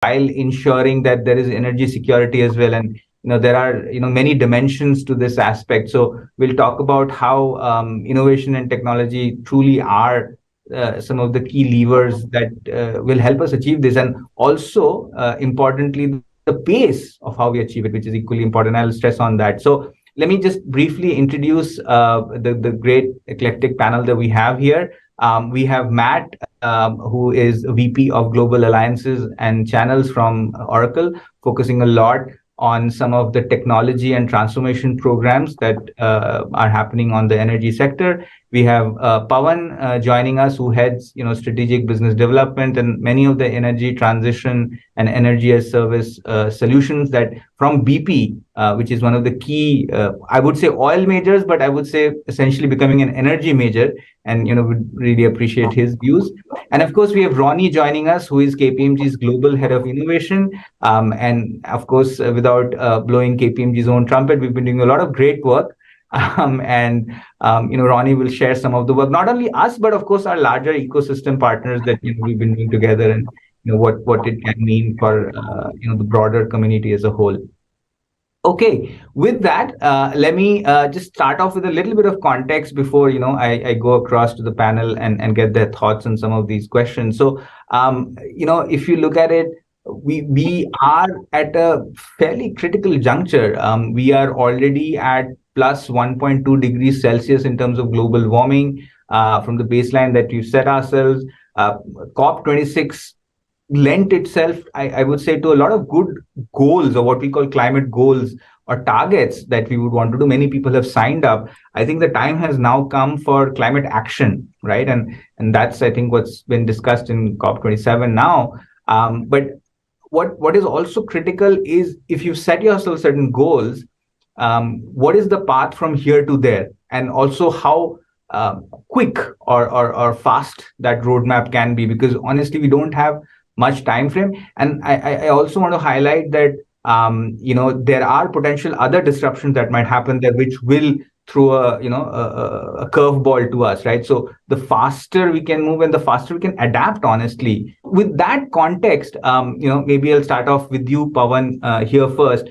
while ensuring that there is energy security as well. And there are many dimensions to this aspect. So we'll talk about how innovation and technology truly are some of the key levers that will help us achieve this, and also importantly, the pace of how we achieve it, which is equally important. I'll stress on that. So let me just briefly introduce the great eclectic panel that we have here. We have Matt, who is VP of Global Alliances and Channels from Oracle, focusing a lot on some of the technology and transformation programs that are happening on the energy sector. We have Pawan joining us, who heads, strategic business development and many of the energy transition and energy as service solutions that from BP, which is one of the key, I would say oil majors, but I would say essentially becoming an energy major, and would really appreciate his views. And of course, we have Ronnie joining us, who is KPMG's global head of innovation. And of course, without blowing KPMG's own trumpet, we've been doing a lot of great work. Ronnie will share some of the work, not only us, but of course our larger ecosystem partners that we've been doing together, and what it can mean for the broader community as a whole. Okay, with that, let me just start off with a little bit of context before I go across to the panel and get their thoughts on some of these questions. So if you look at it, we are at a fairly critical juncture. We are already at plus 1.2 degrees Celsius in terms of global warming from the baseline that we've set ourselves. COP26 lent itself, I would say, to a lot of good goals, or what we call climate goals or targets that we would want to do. Many people have signed up. I think the time has now come for climate action, right? And that's, I think, what's been discussed in COP27 now. But what is also critical is, if you set yourself certain goals, what is the path from here to there, and also how quick or fast that roadmap can be, because honestly, we don't have much time frame. And I also want to highlight that there are potential other disruptions that might happen there, which will throw a curveball to us, right? So the faster we can move and the faster we can adapt, honestly. With that context, maybe I'll start off with you, Pawan, here first.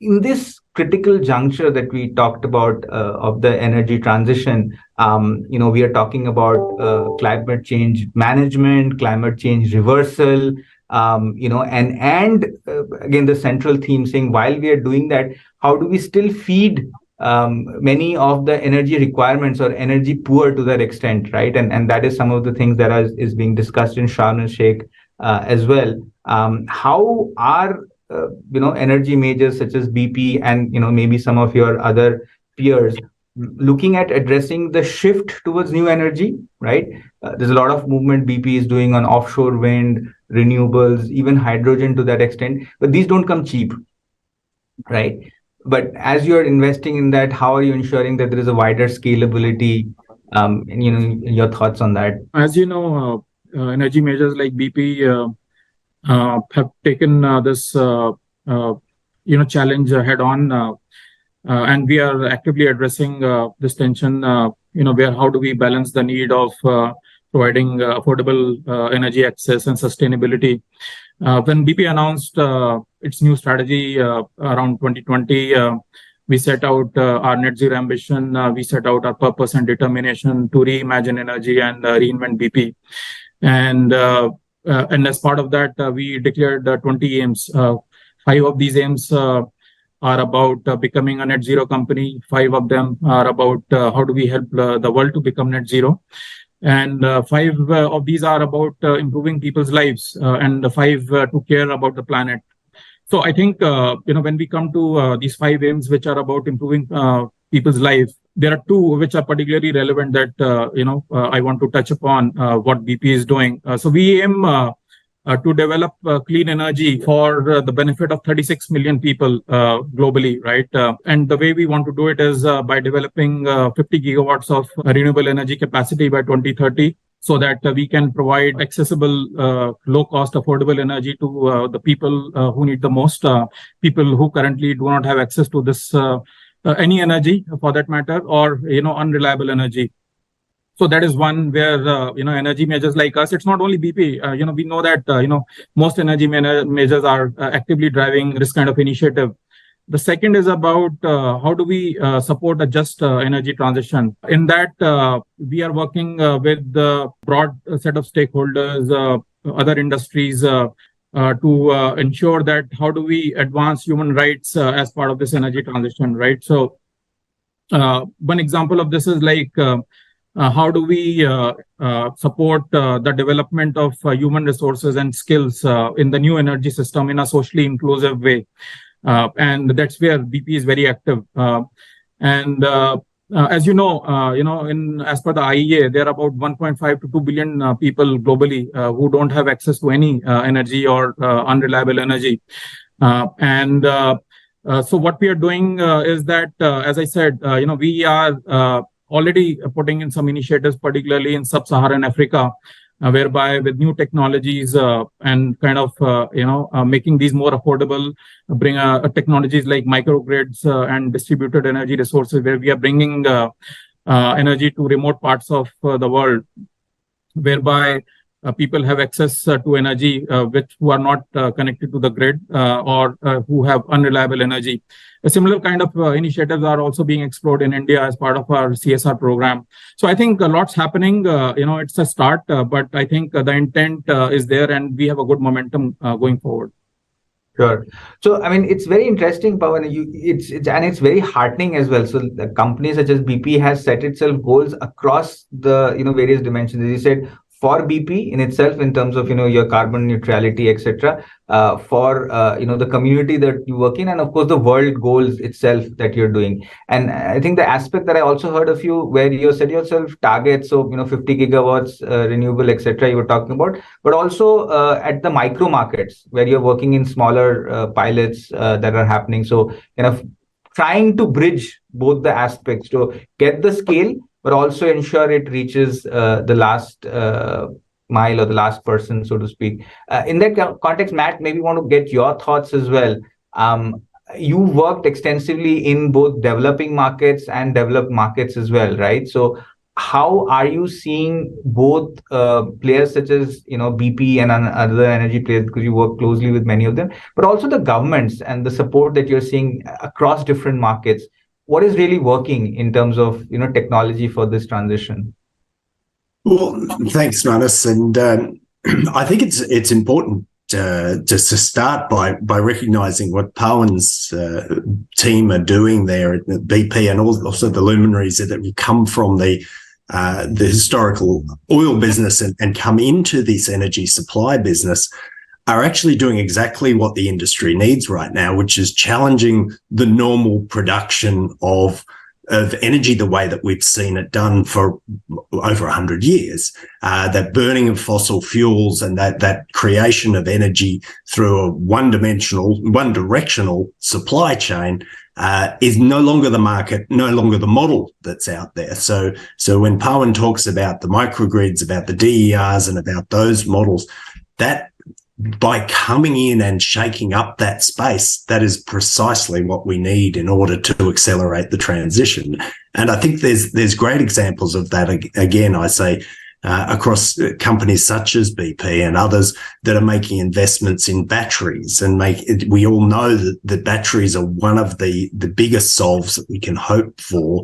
In this critical juncture that we talked about of the energy transition, we are talking about climate change management, climate change reversal, and again, the central theme saying, while we are doing that, how do we still feed many of the energy requirements or energy poor to that extent, right? And that is some of the things that is being discussed in Sharm el Sheikh as well. How are energy majors such as BP and maybe some of your other peers looking at addressing the shift towards new energy, right? There's a lot of movement BP is doing on offshore wind, renewables, even hydrogen to that extent, but these don't come cheap, right? But as you're investing in that, how are you ensuring that there is a wider scalability? And your thoughts on that? As you know, energy majors like BP have taken this challenge head on, and we are actively addressing this tension. Where how do we balance the need of providing affordable energy access and sustainability? When BP announced its new strategy around 2020, we set out our net zero ambition. We set out our purpose and determination to reimagine energy and reinvent BP. And as part of that, we declared 20 aims. 5 of these aims are about becoming a net zero company. 5 of them are about how do we help the world to become net zero. And 5 of these are about improving people's lives, and 5 to care about the planet. So I think, when we come to these 5 aims, which are about improving people's life, there are 2 which are particularly relevant that, I want to touch upon what BP is doing. So we aim to develop clean energy for the benefit of 36 million people globally, right? And the way we want to do it is by developing 50 gigawatts of renewable energy capacity by 2030, so that we can provide accessible, low-cost, affordable energy to the people who need the most, people who currently do not have access to this any energy, for that matter, or unreliable energy. So that is one where, energy majors like us, it's not only BP, we know that, most energy majors are actively driving this kind of initiative. The second is about how do we support a just energy transition. In that, we are working with the broad set of stakeholders, other industries, to ensure that how do we advance human rights as part of this energy transition, right? So one example of this is like, how do we support the development of human resources and skills in the new energy system in a socially inclusive way? And that's where BP is very active. And as you know, as per the IEA, there are about 1.5 to 2 billion people globally who don't have access to any energy or unreliable energy. So what we are doing is that, as I said, we are already putting in some initiatives, particularly in sub-Saharan Africa, whereby with new technologies and kind of, making these more affordable, bring technologies like microgrids and distributed energy resources, where we are bringing energy to remote parts of the world, whereby people have access to energy who are not connected to the grid or who have unreliable energy. A similar kind of initiatives are also being explored in India as part of our CSR program. So I think a lot's happening. It's a start, but I think the intent is there, and we have a good momentum going forward. Sure. So, I mean, it's very interesting, Pawan. It's very heartening as well. So, the company such as BP has set itself goals across the various dimensions. As you said, for BP in itself, in terms of your carbon neutrality, etc. For the community that you work in, and of course the world goals itself that you're doing. And I think the aspect that I also heard of you, where you set yourself targets, so 50 gigawatts renewable, etc. You were talking about, but also at the micro markets where you're working in smaller pilots that are happening. So kind of trying to bridge both the aspects to get the scale, but also ensure it reaches the last mile or the last person, so to speak. In that context, Matt, maybe want to get your thoughts as well. You worked extensively in both developing markets and developed markets as well, right? So how are you seeing both players such as BP and other energy players, because you work closely with many of them, but also the governments and the support that you're seeing across different markets? What is really working in terms of technology for this transition? Well, thanks, Manas, and I think it's important just to start by recognizing what Pawan's team are doing there at BP, and also the luminaries that have come from the historical oil business and come into this energy supply business, are actually doing exactly what the industry needs right now, which is challenging the normal production of energy the way that we've seen it done for over 100 years. That burning of fossil fuels and that creation of energy through a one-directional supply chain is no longer the market, no longer the model that's out there. So when Pawan talks about the microgrids, about the DERs and about those models, that by coming in and shaking up that space, that is precisely what we need in order to accelerate the transition. And I think there's great examples of that. Again, I say across companies such as BP and others that are making investments in batteries, and we all know that batteries are one of the biggest solves that we can hope for,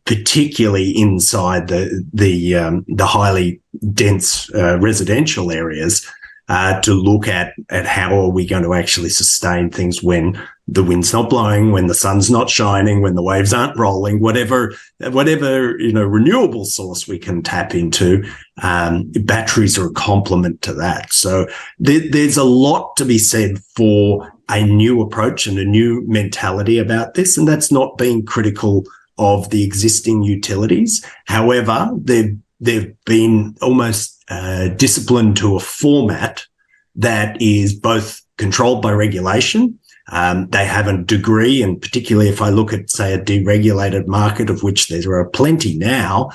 particularly inside the highly dense residential areas. To look at how are we going to actually sustain things when the wind's not blowing, when the sun's not shining, when the waves aren't rolling, whatever renewable source we can tap into. Batteries are a complement to that. So there's a lot to be said for a new approach and a new mentality about this, and that's not being critical of the existing utilities. However, they've been almost disciplined to a format that is both controlled by regulation. They have a degree, and particularly if I look at, say, a deregulated market, of which there are plenty now,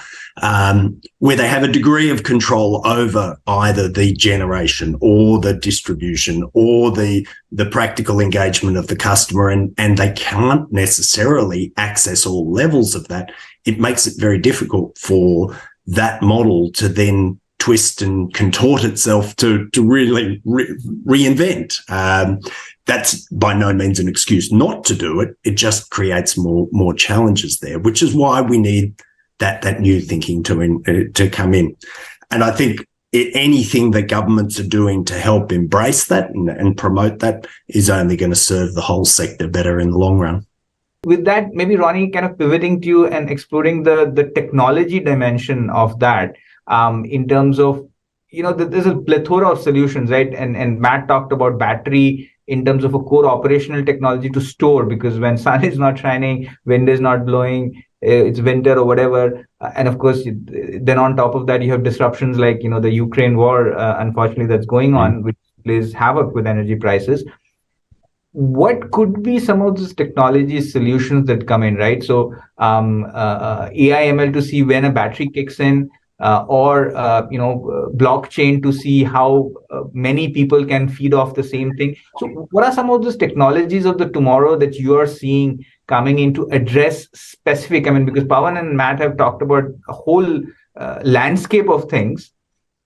where they have a degree of control over either the generation or the distribution or the practical engagement of the customer, and they can't necessarily access all levels of that. It makes it very difficult for that model to then twist and contort itself to really reinvent. That's by no means an excuse not to do it. It just creates more challenges there, which is why we need that new thinking to come in. And I think anything that governments are doing to help embrace that and promote that is only going to serve the whole sector better in the long run. With that, maybe Ronnie, kind of pivoting to you and exploring the technology dimension of that, in terms of, there's a plethora of solutions, right? And Matt talked about battery in terms of a core operational technology to store, because when sun is not shining, wind is not blowing, it's winter or whatever. And of course, then on top of that, you have disruptions like, the Ukraine war, unfortunately, that's going on, which plays havoc with energy prices. What could be some of those technology solutions that come in, right? So AI ML to see when a battery kicks in, or blockchain to see how many people can feed off the same thing. So what are some of those technologies of the tomorrow that you are seeing coming in to address specific, because Pawan and Matt have talked about a whole landscape of things,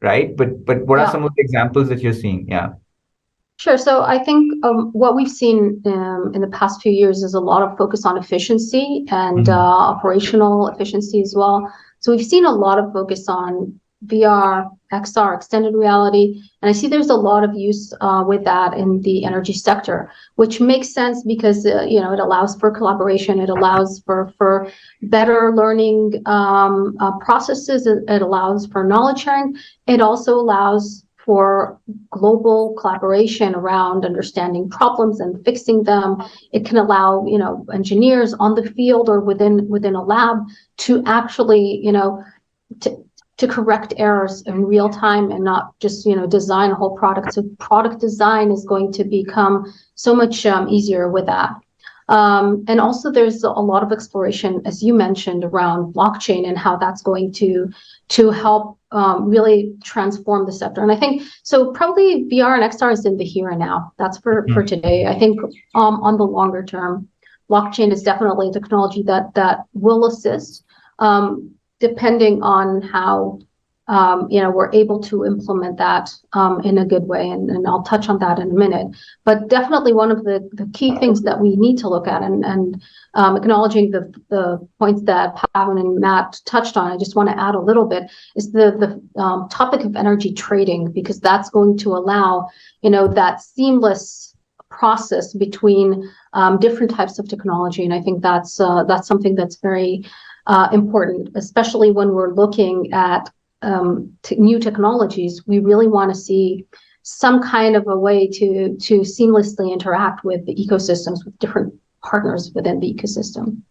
right? But what are some of the examples that you're seeing? Yeah. Sure. So I think what we've seen in the past few years is a lot of focus on efficiency and operational efficiency as well. So we've seen a lot of focus on VR, XR, extended reality, and I see there's a lot of use with that in the energy sector, which makes sense because it allows for collaboration, it allows for better learning processes, it allows for knowledge sharing, it also allows for global collaboration around understanding problems and fixing them. It can allow, engineers on the field or within a lab to actually, to correct errors in real time and not just, design a whole product. So product design is going to become so much easier with that. And also there's a lot of exploration, as you mentioned, around blockchain and how that's going to help really transform the sector. And I think, so probably VR and XR is in the here and now. That's for today. I think on the longer term, blockchain is definitely a technology that will assist, depending on how we're able to implement that in a good way, and I'll touch on that in a minute. But definitely one of the key things that we need to look at, and acknowledging the points that Pawan and Matt touched on, I just want to add a little bit, is the topic of energy trading, because that's going to allow that seamless process between different types of technology, and I think that's something that's very important, especially when we're looking at new technologies. We really want to see some kind of a way to seamlessly interact with the ecosystems, with different partners within the ecosystem.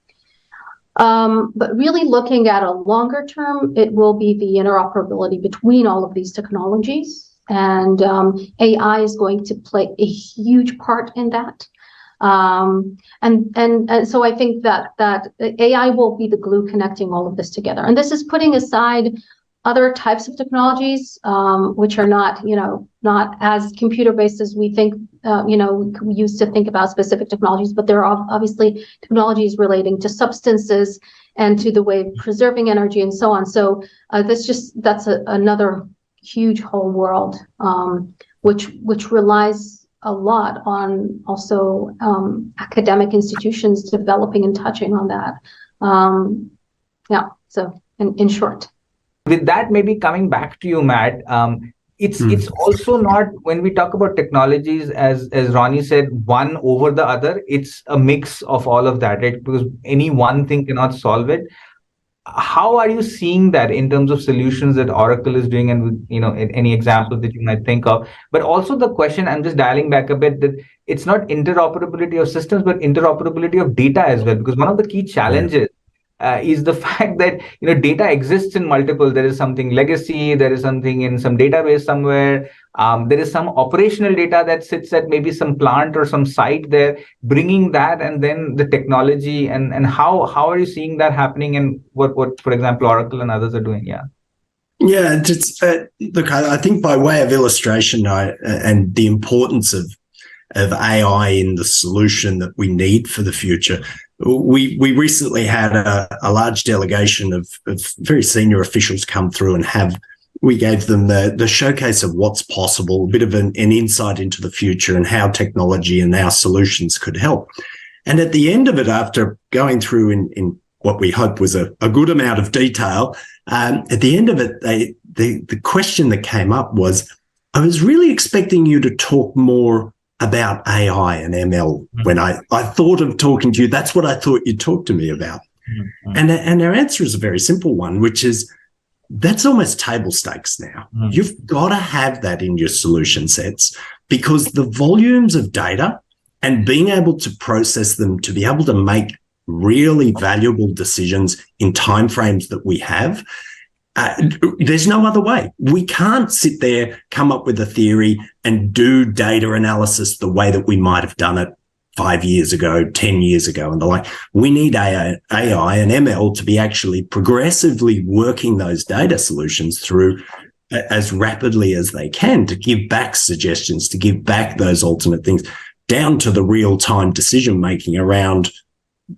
But really looking at a longer term, it will be the interoperability between all of these technologies, and AI is going to play a huge part in that. And so I think that AI will be the glue connecting all of this together. And this is putting aside other types of technologies, which are not as computer-based as we think, we used to think about specific technologies, but there are obviously technologies relating to substances and to the way of preserving energy and so on. So that's another huge whole world, which relies a lot on also academic institutions developing and touching on that. So in short. With that, maybe coming back to you, Matt, it's also not, when we talk about technologies, as Ronnie said, one over the other, it's a mix of all of that, right? Because any one thing cannot solve it. How are you seeing that in terms of solutions that Oracle is doing, and any example that you might think of? But also the question, I'm just dialing back a bit, that it's not interoperability of systems, but interoperability of data as well. Because one of the key challenges is the fact that data exists in multiple. There is something legacy, there is something in some database somewhere, there is some operational data that sits at maybe some plant or some site there, bringing that, and then the technology, and how are you seeing that happening, and what for example Oracle and others are doing? Look, I think by way of illustration, and the importance of AI in the solution that we need for the future. We recently had a large delegation of very senior officials come through and we gave them the showcase of what's possible, a bit of an insight into the future and how technology and our solutions could help. And at the end of it, after going through in what we hope was a good amount of detail, at the end of it, the question that came up was, I was really expecting you to talk more about AI and ML when I thought of talking to you. That's what I thought you'd talk to me about. And our answer is a very simple one, which is that's almost table stakes now. You've got to have that in your solution sets, because the volumes of data and being able to process them to be able to make really valuable decisions in timeframes that we have, there's no other way. We can't sit there, come up with a theory and do data analysis the way that we might have done it 5 years ago, 10 years ago and the like. We need AI and ML to be actually progressively working those data solutions through as rapidly as they can, to give back suggestions, to give back those alternate things, down to the real-time decision-making around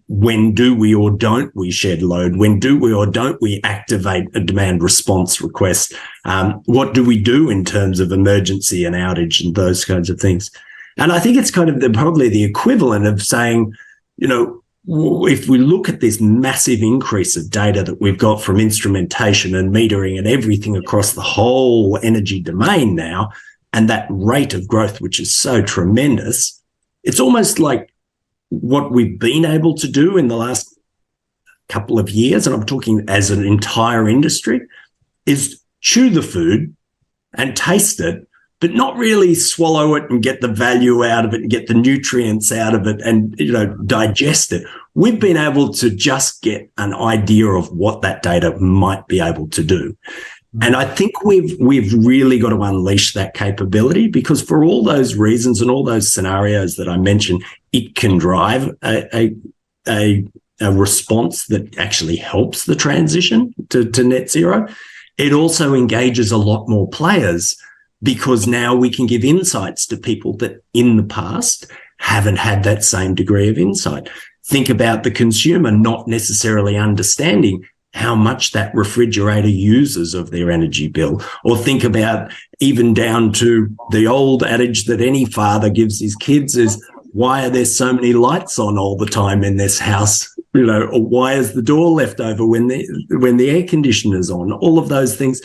when do we or don't we shed load? When do we or don't we activate a demand response request? What do we do in terms of emergency and outage and those kinds of things? And I think it's kind of probably the equivalent of saying, if we look at this massive increase of data that we've got from instrumentation and metering and everything across the whole energy domain now, and that rate of growth, which is so tremendous, it's almost like what we've been able to do in the last couple of years, and I'm talking as an entire industry, is chew the food and taste it, but not really swallow it and get the value out of it and get the nutrients out of it and, digest it. We've been able to just get an idea of what that data might be able to do. And I think we've really got to unleash that capability, because for all those reasons and all those scenarios that I mentioned, it can drive a response that actually helps the transition to net zero. It also engages a lot more players, because now we can give insights to people that in the past haven't had that same degree of insight. Think about the consumer not necessarily understanding how much that refrigerator uses of their energy bill, or think about even down to the old adage that any father gives his kids is, why are there so many lights on all the time in this house? Or why is the door left over when the air conditioner's on? All of those things.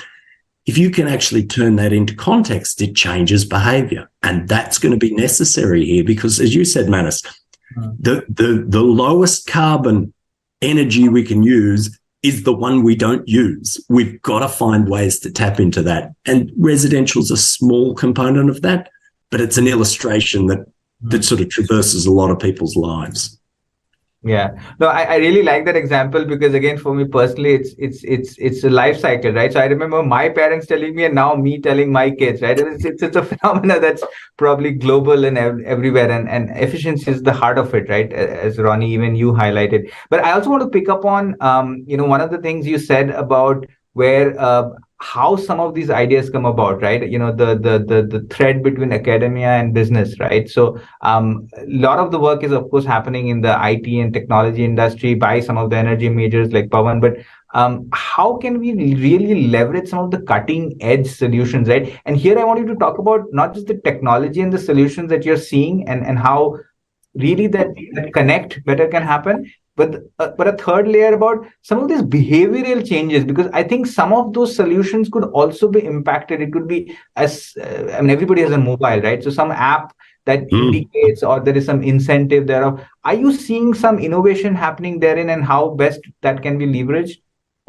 If you can actually turn that into context, it changes behavior. And that's going to be necessary here, because as you said, Manus, the lowest carbon energy we can use is the one we don't use. We've got to find ways to tap into that. And residential's a small component of that, but it's an illustration that sort of traverses a lot of people's lives. Yeah, no, I really like that example, because again, for me personally, it's a life cycle, right? So I remember my parents telling me, and now me telling my kids, right? It's a phenomena that's probably global and everywhere, and efficiency is the heart of it, right? As Ronnie, even you highlighted. But I also want to pick up on, one of the things you said about where how some of these ideas come about, right? The thread between academia and business, right? So a lot of the work is of course happening in the IT and technology industry by some of the energy majors like Pawan, but how can we really leverage some of the cutting edge solutions, right? And here I want you to talk about not just the technology and the solutions that you're seeing and how really that connect better can happen, but a third layer about some of these behavioral changes, because I think some of those solutions could also be impacted. It could be everybody has a mobile, right? So some app that indicates, or there is some incentive thereof. Are you seeing some innovation happening therein, and how best that can be leveraged?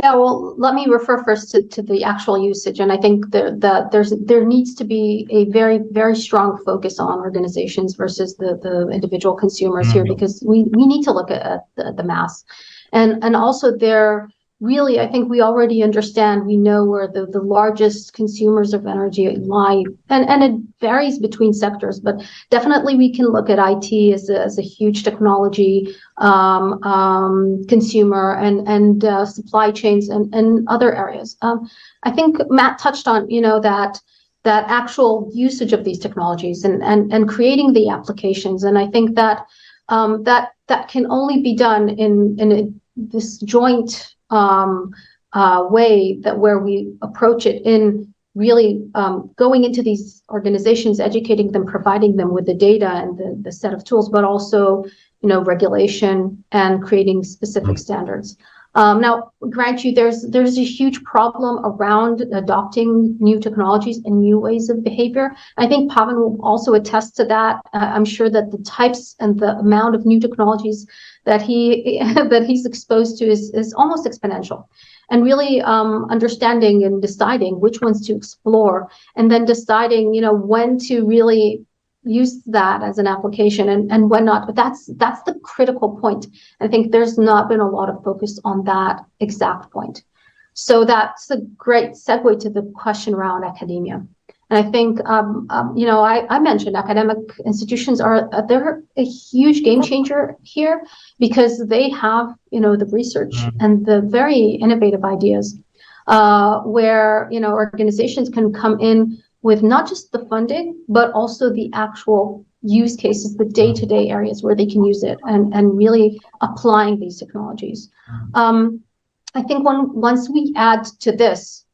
Yeah, well, let me refer first to the actual usage. And I think there needs to be a very, very strong focus on organizations versus the individual consumers here, because we need to look at the mass. And also really, I think we already understand, we know where the largest consumers of energy lie, and it varies between sectors, but definitely we can look at IT as a huge technology consumer, and supply chains and other areas. I think Matt touched on, that actual usage of these technologies and creating the applications. And I think that that can only be done in this joint way, that where we approach it in really going into these organizations, educating them, providing them with the data and the set of tools, but also, regulation and creating specific standards. Now, grant you, there's a huge problem around adopting new technologies and new ways of behavior. I think Pavan will also attest to that. I'm sure that the types and the amount of new technologies that he's exposed to is almost exponential. And really understanding and deciding which ones to explore, and then deciding, when to really use that as an application and when not. But that's the critical point. I think there's not been a lot of focus on that exact point. So that's a great segue to the question around academia. And I think, I mentioned academic institutions they're a huge game changer here, because they have, the research and the very innovative ideas where, organizations can come in with not just the funding, but also the actual use cases, the day-to-day areas where they can use it and really applying these technologies. I think once we add to this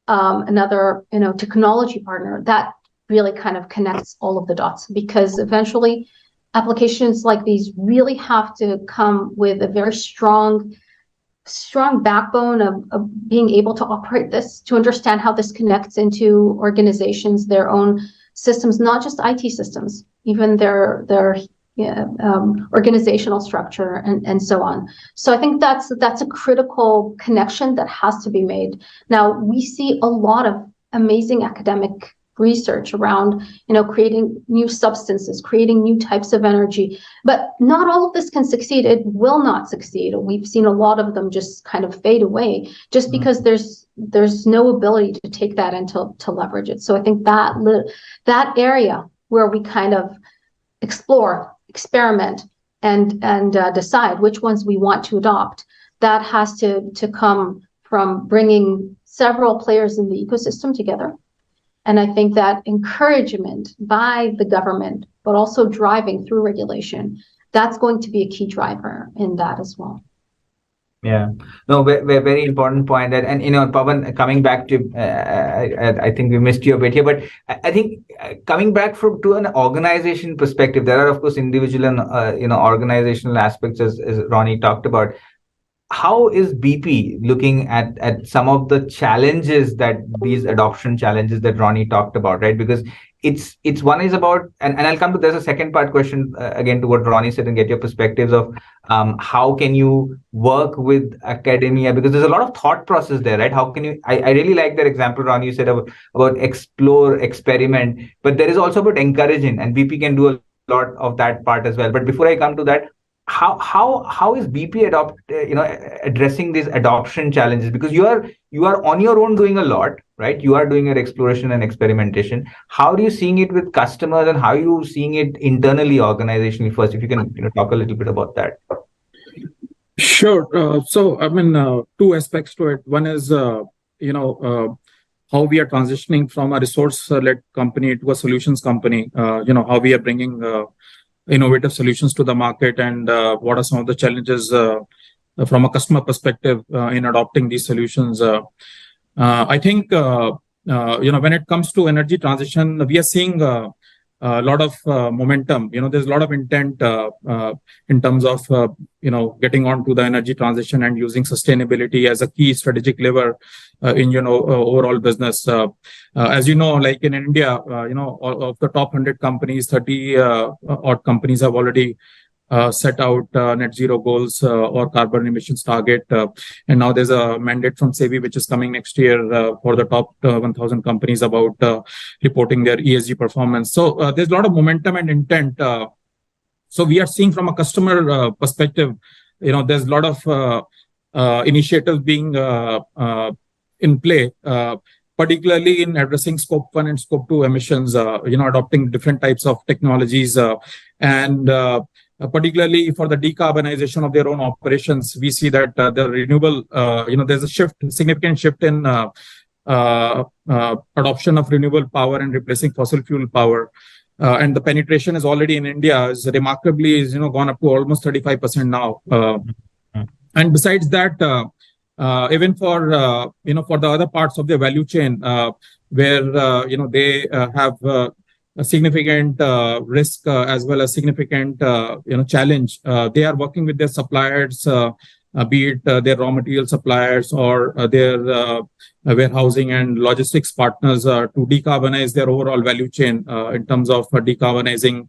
another, technology partner, that really kind of connects all of the dots, because eventually applications like these really have to come with a very strong backbone of being able to operate this, to understand how this connects into organizations, their own systems, not just IT systems, even their organizational structure and so on. So I think that's a critical connection that has to be made. Now, we see a lot of amazing academic research around, creating new substances, creating new types of energy, but not all of this can succeed. It will not succeed. We've seen a lot of them just kind of fade away, just because there's no ability to take that and to leverage it. So I think that area where we kind of explore, experiment, and decide which ones we want to adopt, that has to come from bringing several players in the ecosystem together. And I think that encouragement by the government, but also driving through regulation, that's going to be a key driver in that as well. Yeah, no, very important point. And Pavan, coming back to, I think we missed you a bit here, but I think coming back to an organization perspective, there are of course individual and organizational aspects as Ronnie talked about. How is BP looking at some of the challenges, that these adoption challenges that Ronnie talked about, right? Because it's one is about, and I'll come to, there's a second part question again to what Ronnie said, and get your perspectives of how can you work with academia, because there's a lot of thought process there, right? How can you, I really like that example, Ronnie, you said about explore, experiment, but there is also about encouraging, and BP can do a lot of that part as well. But before I come to that, how is BP addressing these adoption challenges? Because you are on your own doing a lot, right? You are doing your exploration and experimentation. How are you seeing it with customers, and how are you seeing it internally, organizationally? First, if you can talk a little bit about that. Sure. So I mean, two aspects to it. One is how we are transitioning from a resource-led company to a solutions company. How we are bringing innovative solutions to the market, and what are some of the challenges from a customer perspective in adopting these solutions. I think when it comes to energy transition, we are seeing a lot of momentum. There's a lot of intent in terms of getting onto the energy transition and using sustainability as a key strategic lever in overall business. As you know, like in India, of the top 100 companies, 30 odd companies have already set out net zero goals or carbon emissions target. And now there's a mandate from SEBI, which is coming next year for the top 1,000 companies about reporting their ESG performance. So there's a lot of momentum and intent. So we are seeing from a customer perspective, there's a lot of initiatives being in play, particularly in addressing scope 1 and scope 2 emissions, adopting different types of technologies, and particularly for the decarbonization of their own operations. We see that the renewable, there's a significant shift in adoption of renewable power and replacing fossil fuel power. And the penetration is already in India is remarkably gone up to almost 35% now. And besides that, even for for the other parts of the value chain where they have a significant risk as well as significant challenge, they are working with their suppliers, be it their raw material suppliers or their warehousing and logistics partners to decarbonize their overall value chain in terms of decarbonizing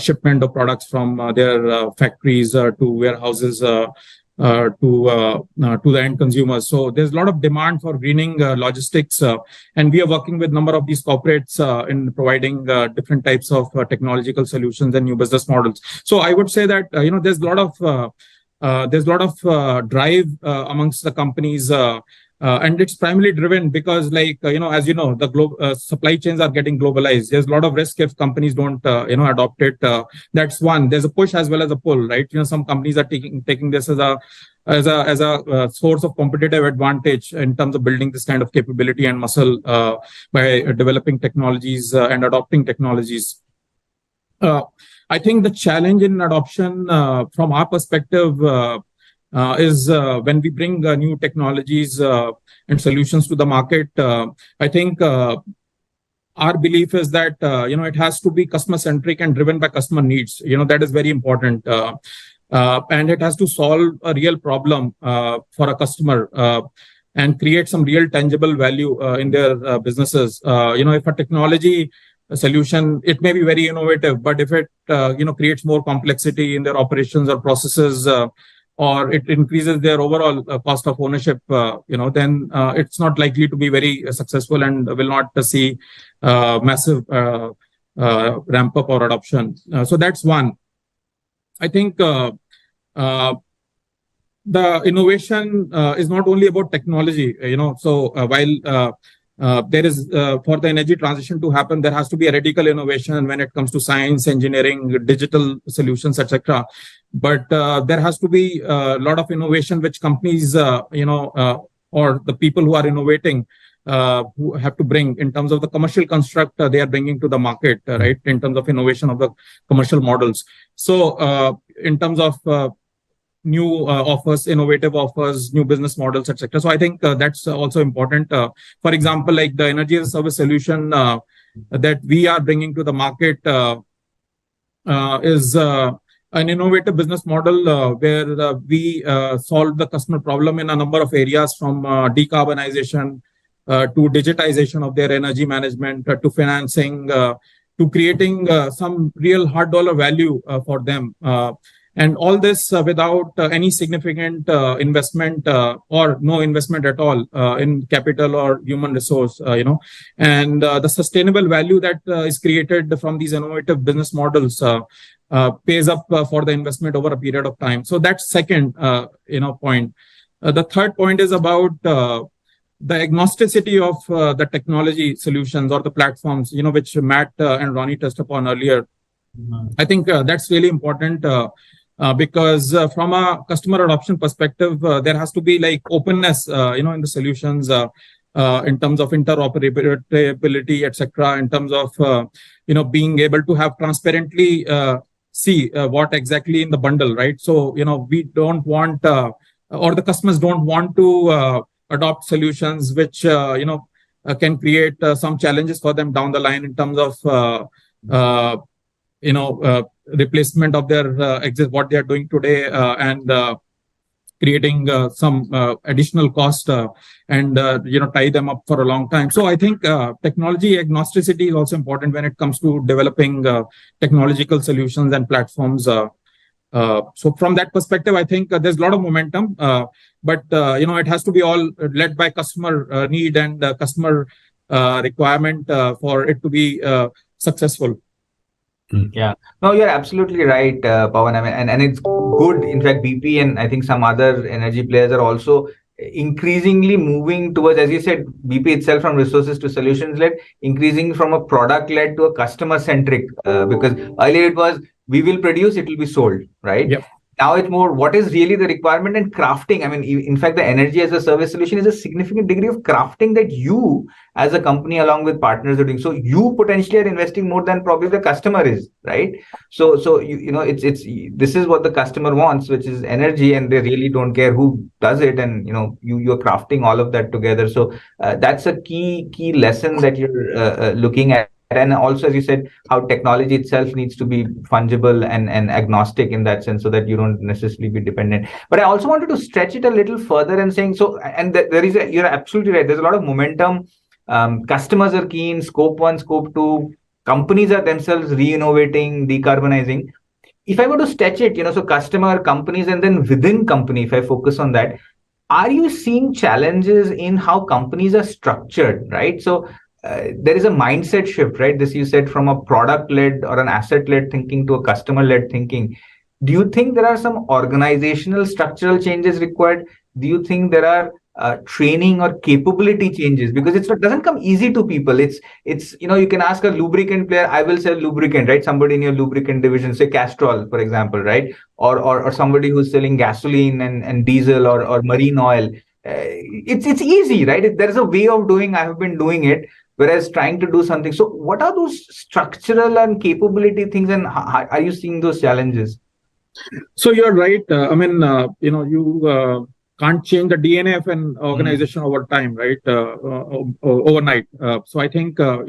shipment of products from their factories to warehouses to the end consumers. So there's a lot of demand for greening logistics, and we are working with a number of these corporates in providing different types of technological solutions and new business models. So I would say that there's a lot of drive amongst the companies. And it's primarily driven because, as the supply chains are getting globalized. There's a lot of risk if companies don't, adopt it. That's one. There's a push as well as a pull, right? Some companies are taking this as a source of competitive advantage in terms of building this kind of capability and muscle by developing technologies and adopting technologies. I think the challenge in adoption from our perspective is when we bring new technologies and solutions to the market. I think our belief is that it has to be customer centric and driven by customer needs. That is very important, and it has to solve a real problem for a customer and create some real tangible value in their businesses. If a technology solution, it may be very innovative, but if it creates more complexity in their operations or processes, or it increases their overall cost of ownership, then it's not likely to be very successful and will not see massive ramp up or adoption. So that's one. I think the innovation is not only about technology. So while there is for the energy transition to happen, there has to be a radical innovation when it comes to science, engineering, digital solutions, etc. But there has to be a lot of innovation which companies, or the people who are innovating, who have to bring in terms of the commercial construct they are bringing to the market, right? In terms of innovation of the commercial models. So in terms of new offers, innovative offers, new business models, etc. So I think that's also important. For example, like the energy as a service solution that we are bringing to the market is an innovative business model where we solve the customer problem in a number of areas, from decarbonization to digitization of their energy management to financing to creating some real hard dollar value for them. And all this without any significant investment or no investment at all in capital or human resource, and the sustainable value that is created from these innovative business models pays up for the investment over a period of time. So that's second, point. The third point is about the agnosticity of the technology solutions or the platforms, which Matt and Ronnie touched upon earlier. I think that's really important. Because from a customer adoption perspective, there has to be like openness, in the solutions, in terms of interoperability, etc. In terms of being able to have transparently see what exactly in the bundle, right? So we don't want, or the customers don't want to adopt solutions which can create some challenges for them down the line in terms of replacement of their what they are doing today and creating some additional cost and tie them up for a long time. So I think technology agnosticity is also important when it comes to developing technological solutions and platforms. So from that perspective, I think there's a lot of momentum, but it has to be all led by customer need and customer requirement for it to be successful. Yeah, no, you're absolutely right, Pawan. I mean, and it's good. In fact, BP and I think some other energy players are also increasingly moving towards, as you said, BP itself from resources to solutions led, increasing from a product led to a customer centric. Because earlier it was, we will produce, it will be sold, right? Yep. Now it's more what is really the requirement and crafting. I mean, in fact, the energy as a service solution is a significant degree of crafting that you as a company along with partners are doing. So you potentially are investing more than probably the customer is, right? So it's this is what the customer wants, which is energy, and they really don't care who does it. And you're crafting all of that together. So that's a key lesson that you're looking at. And also, as you said, how technology itself needs to be fungible and agnostic in that sense, so that you don't necessarily be dependent. But I also wanted to stretch it a little further and saying, so, and you're absolutely right. There's a lot of momentum. Customers are keen, scope 1, scope 2. Companies are themselves re-innovating, decarbonizing. If I were to stretch it, so customer, companies, and then within company, if I focus on that, are you seeing challenges in how companies are structured, right? So there is a mindset shift, right? This you said, from a product-led or an asset-led thinking to a customer-led thinking. Do you think there are some organizational structural changes required? Do you think there are training or capability changes? Because it doesn't come easy to people. It's you can ask a lubricant player, I will sell lubricant, right? Somebody in your lubricant division, say Castrol, for example, right? Or somebody who's selling gasoline and diesel or marine oil. It's easy, right? There is a way of doing. I have been doing it. Whereas trying to do something. So what are those structural and capability things, and how are you seeing those challenges? So you're right. I mean, you can't change the DNA of an organization over time, right? Overnight. So I think, so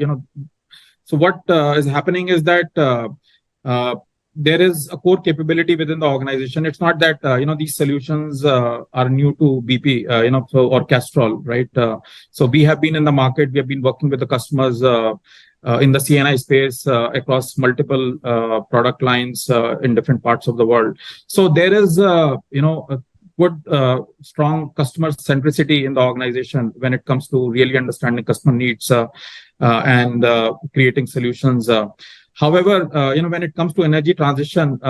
what is happening is that there is a core capability within the organization. It's not that these solutions are new to BP, or Castrol, right? So we have been in the market. We have been working with the customers in the CNI space across multiple product lines in different parts of the world. So there is a good strong customer centricity in the organization when it comes to really understanding customer needs and creating solutions. However, when it comes to energy transition,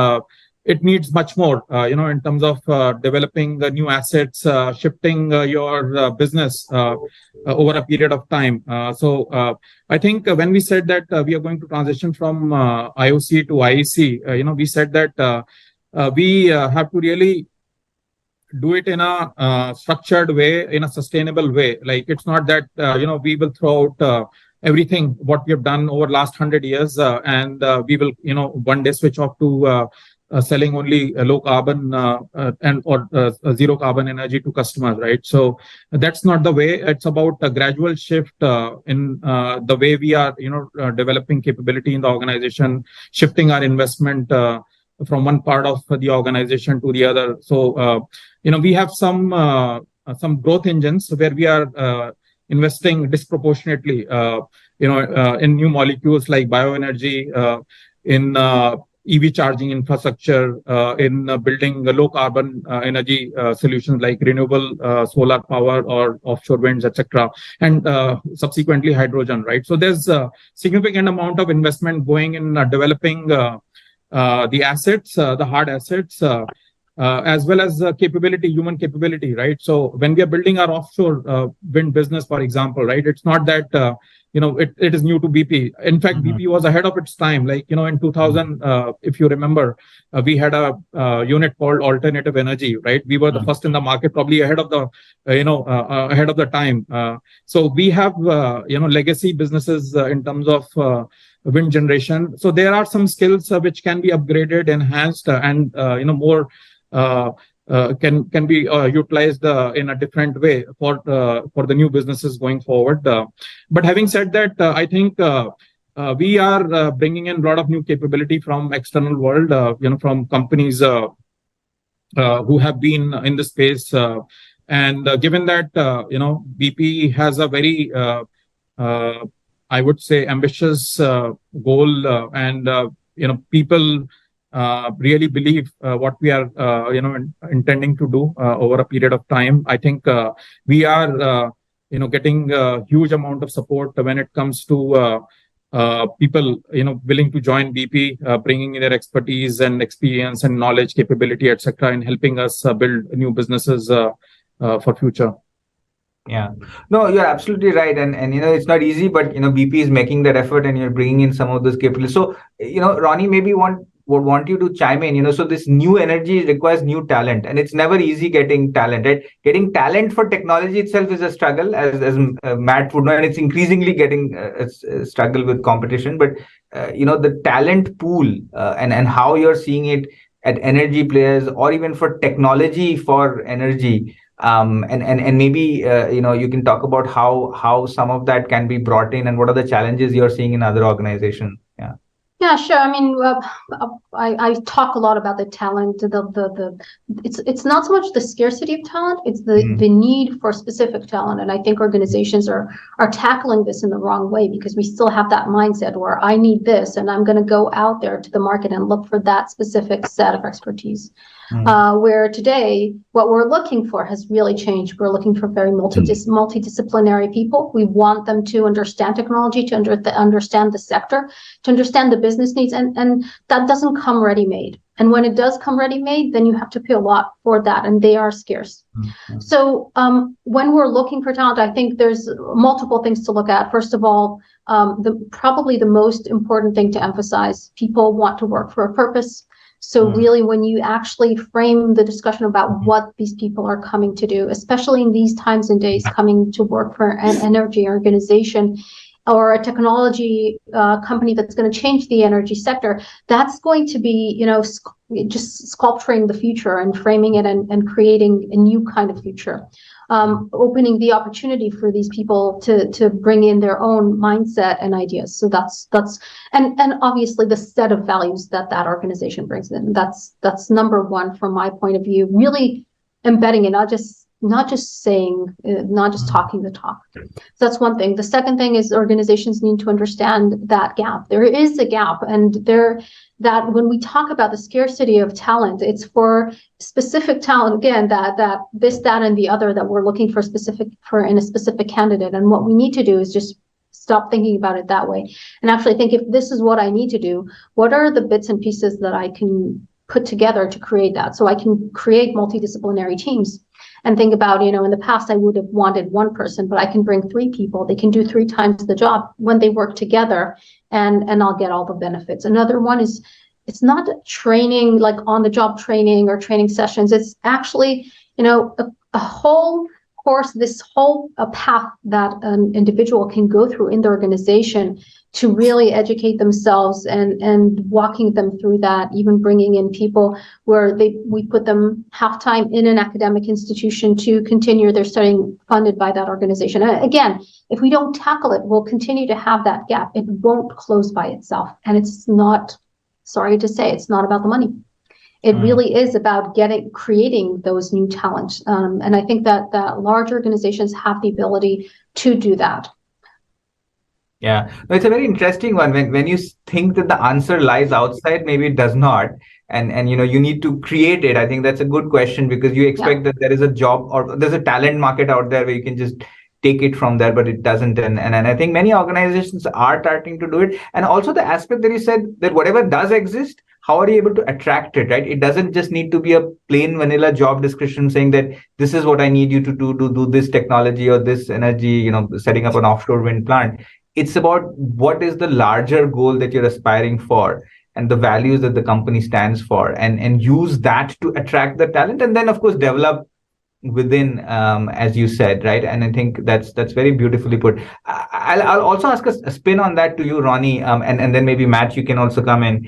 it needs much more, in terms of developing the new assets, shifting your business over a period of time. So I think when we said that we are going to transition from IOC to IEC, we said that we have to really do it in a structured way, in a sustainable way. Like, it's not that, we will throw out everything what we have done over last 100 years and we will, one day switch off to selling only low carbon or zero carbon energy to customers, right? So that's not the way. It's about a gradual shift in the way we are, developing capability in the organization, shifting our investment from one part of the organization to the other. So, we have some growth engines where we are investing disproportionately, in new molecules like bioenergy, in EV charging infrastructure, in building low carbon energy solutions like renewable solar power or offshore winds, etc., and subsequently hydrogen, right? So there's a significant amount of investment going in developing the assets, the hard assets, as well as capability, human capability, right? So when we are building our offshore wind business, for example, right, it's not that it is new to BP. In fact, BP was ahead of its time. Like, in 2000, if you remember, we had a unit called alternative energy, right? We were the first in the market, probably ahead of the, ahead of the time. So we have, legacy businesses in terms of wind generation. So there are some skills which can be upgraded, enhanced, and, more can be utilized in a different way for the new businesses going forward. But having said that, I think we are bringing in a lot of new capability from external world, from companies who have been in the space. And given that, BP has a very, I would say, ambitious goal, and, people really believe what we are, intending to do over a period of time. I think we are, getting a huge amount of support when it comes to people, willing to join BP, bringing in their expertise and experience and knowledge, capability, etc., and helping us build new businesses for future. Yeah, no, you're absolutely right. And it's not easy, but, BP is making that effort and you're bringing in some of those capabilities. So, Ronnie, maybe one would want you to chime in. So this new energy requires new talent, and it's never easy getting talent, right? Getting talent for technology itself is a struggle, as Matt would know, and it's increasingly getting a struggle with competition. But the talent pool and how you're seeing it at energy players, or even for technology for energy. And maybe you can talk about how some of that can be brought in, and what are the challenges you're seeing in other organizations. Yeah, sure. I mean, I talk a lot about the talent. It's not so much the scarcity of talent; it's the need for specific talent. And I think organizations are tackling this in the wrong way, because we still have that mindset where I need this, and I'm going to go out there to the market and look for that specific set of expertise. Where today, what we're looking for has really changed. We're looking for very multidisciplinary people. We want them to understand technology, to understand the sector, to understand the business needs, and that doesn't come ready-made. And when it does come ready-made, then you have to pay a lot for that, and they are scarce. So when we're looking for talent, I think there's multiple things to look at. First of all, probably the most important thing to emphasize: people want to work for a purpose. So really, when you actually frame the discussion about what these people are coming to do, especially in these times and days, coming to work for an energy organization or a technology company that's going to change the energy sector, that's going to be, just sculpturing the future and framing it and creating a new kind of future. Opening the opportunity for these people to bring in their own mindset and ideas. So that's and obviously the set of values that organization brings in. That's number one from my point of view. Really embedding it, not just saying, not just talking the talk. So that's one thing. The second thing is organizations need to understand that gap. There is a gap, and that when we talk about the scarcity of talent, it's for specific talent, again, that this, that, and the other that we're looking for in a specific candidate. And what we need to do is just stop thinking about it that way and actually think, if this is what I need to do, what are the bits and pieces that I can put together to create that? So I can create multidisciplinary teams. And think about, in the past, I would have wanted one person, but I can bring 3 people. They can do 3 times the job when they work together, and I'll get all the benefits. Another one is, it's not training, like on-the-job training or training sessions. It's actually, a whole course, this whole path that an individual can go through in the organization to really educate themselves, and walking them through that, even bringing in people where we put them half-time in an academic institution to continue their studying funded by that organization. Again, if we don't tackle it, we'll continue to have that gap. It won't close by itself. And it's not, sorry to say, it's not about the money. It really is about creating those new talents. And I think that large organizations have the ability to do that. Yeah, it's a very interesting one. When you think that the answer lies outside, maybe it does not. And you need to create it. I think that's a good question, because you expect that there is a job or there's a talent market out there where you can just take it from there, but it doesn't. And I think many organizations are starting to do it. And also the aspect that you said, that whatever does exist, how are you able to attract it, right? It doesn't just need to be a plain vanilla job description saying that this is what I need you to do this technology or this energy, setting up an offshore wind plant. It's about what is the larger goal that you're aspiring for, and the values that the company stands for, and use that to attract the talent, and then of course develop within, as you said, right? And I think that's very beautifully put. I'll also ask a spin on that to you, Ronnie, and then maybe Matt, you can also come in.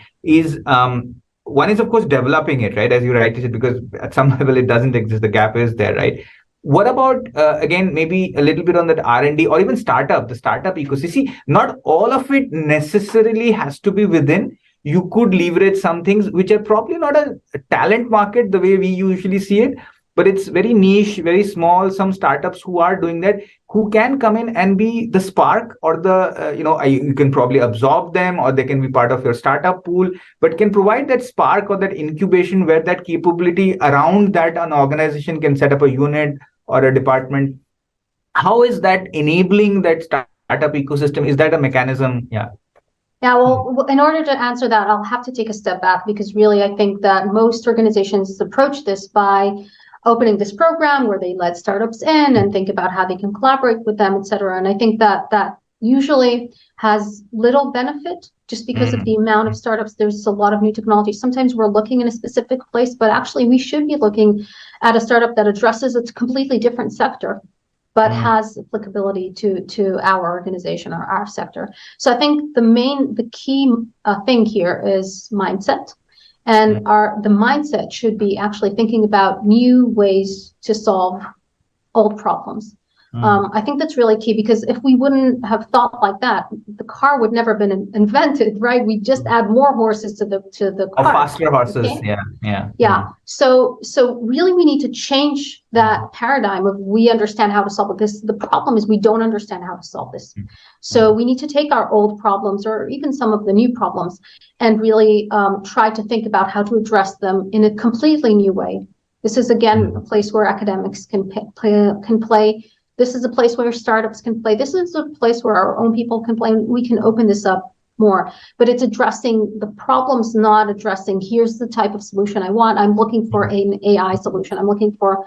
One is of course developing it, right? As you rightly said, because at some level it doesn't exist, the gap is there, right? What about, again, maybe a little bit on that R&D or even the startup ecosystem? See, not all of it necessarily has to be within. You could leverage some things which are probably not a talent market the way we usually see it, but it's very niche, very small. Some startups who are doing that, who can come in and be the spark, or the, you can probably absorb them, or they can be part of your startup pool, but can provide that spark or that incubation where that capability around that an organization can set up a unit or a department. How is that enabling that startup ecosystem? Is that a mechanism? Yeah, well, in order to answer that, I'll have to take a step back, because really I think that most organizations approach this by opening this program where they let startups in and think about how they can collaborate with them, et cetera. And I think that usually has little benefit just because of the amount of startups. There's a lot of new technology. Sometimes we're looking in a specific place, but actually we should be looking at a startup that addresses a completely different sector, but has applicability to our organization or our sector. So I think the key thing here is mindset. And the mindset should be actually thinking about new ways to solve old problems. I think that's really key, because if we wouldn't have thought like that, the car would never have been invented, right? We just add more horses to the car. Or faster horses, okay? Yeah. So really, we need to change that paradigm of we understand how to solve this. The problem is we don't understand how to solve this. So we need to take our old problems, or even some of the new problems, and really try to think about how to address them in a completely new way. This is, again, a place where academics can play. This is a place where startups can play. This is a place where our own people can play. We can open this up more, but it's addressing the problems, not addressing, here's the type of solution I want. I'm looking for an AI solution. I'm looking for,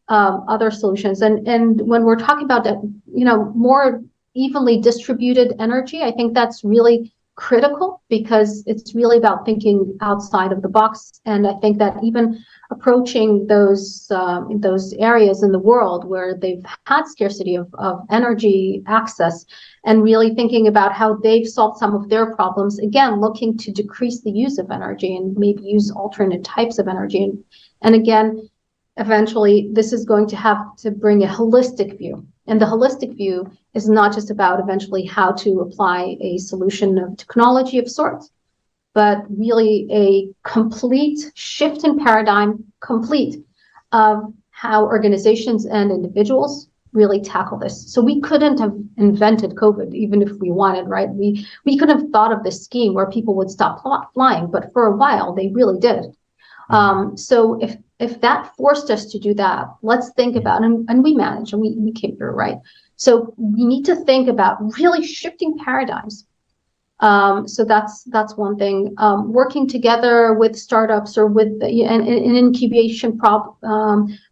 other solutions. And when we're talking about that, more evenly distributed energy, I think that's really critical, because it's really about thinking outside of the box. And I think that even approaching those areas in the world where they've had scarcity of energy access, and really thinking about how they've solved some of their problems, again, looking to decrease the use of energy and maybe use alternate types of energy. And again, eventually, this is going to have to bring a holistic view. And the holistic view is not just about eventually how to apply a solution of technology of sorts, but really a complete shift in paradigm, of how organizations and individuals really tackle this. So we couldn't have invented COVID, even if we wanted, right? We couldn't have thought of this scheme where people would stop flying, but for a while they really did. So if that forced us to do that, let's think about, and we managed, and we came through, right? So we need to think about really shifting paradigms. So that's one thing. Working together with startups or with an incubation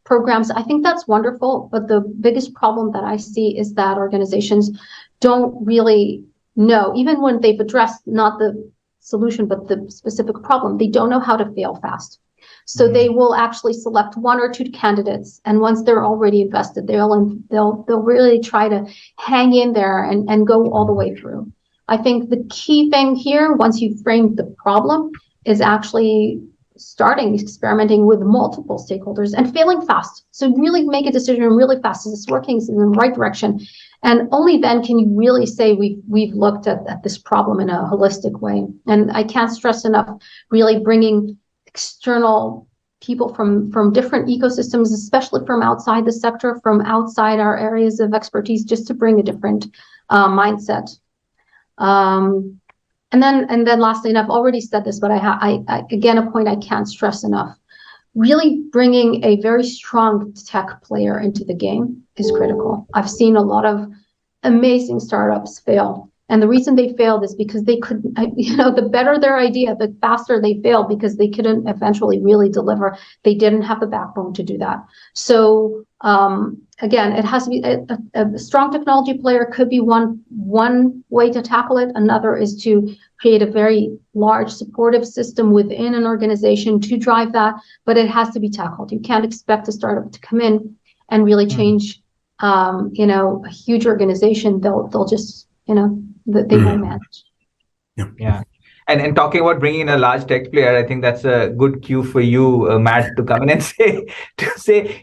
programs, I think that's wonderful. But the biggest problem that I see is that organizations don't really know, even when they've addressed not the solution but the specific problem, they don't know how to fail fast. So they will actually select one or two candidates, and once they're already invested, they'll really try to hang in there and go all the way through. I think the key thing here, once you've framed the problem, is actually experimenting with multiple stakeholders and failing fast. So really make a decision really fast. Is this working? Is it in the right direction? And only then can you really say we've looked at this problem in a holistic way. And I can't stress enough really bringing external people from different ecosystems, especially from outside the sector, from outside our areas of expertise, just to bring a different mindset. And then lastly, and I've already said this, but I again, a point I can't stress enough, really bringing a very strong tech player into the game is critical. I've seen a lot of amazing startups fail. And the reason they failed is because they couldn't, the better their idea, the faster they failed, because they couldn't eventually really deliver. They didn't have the backbone to do that. So again, it has to be a strong technology player could be one way to tackle it. Another is to create a very large supportive system within an organization to drive that, but it has to be tackled. You can't expect a startup to come in and really change, a huge organization. They'll just, they won't manage. Yeah. And talking about bringing in a large tech player, I think that's a good cue for you, Matt, to come in and say,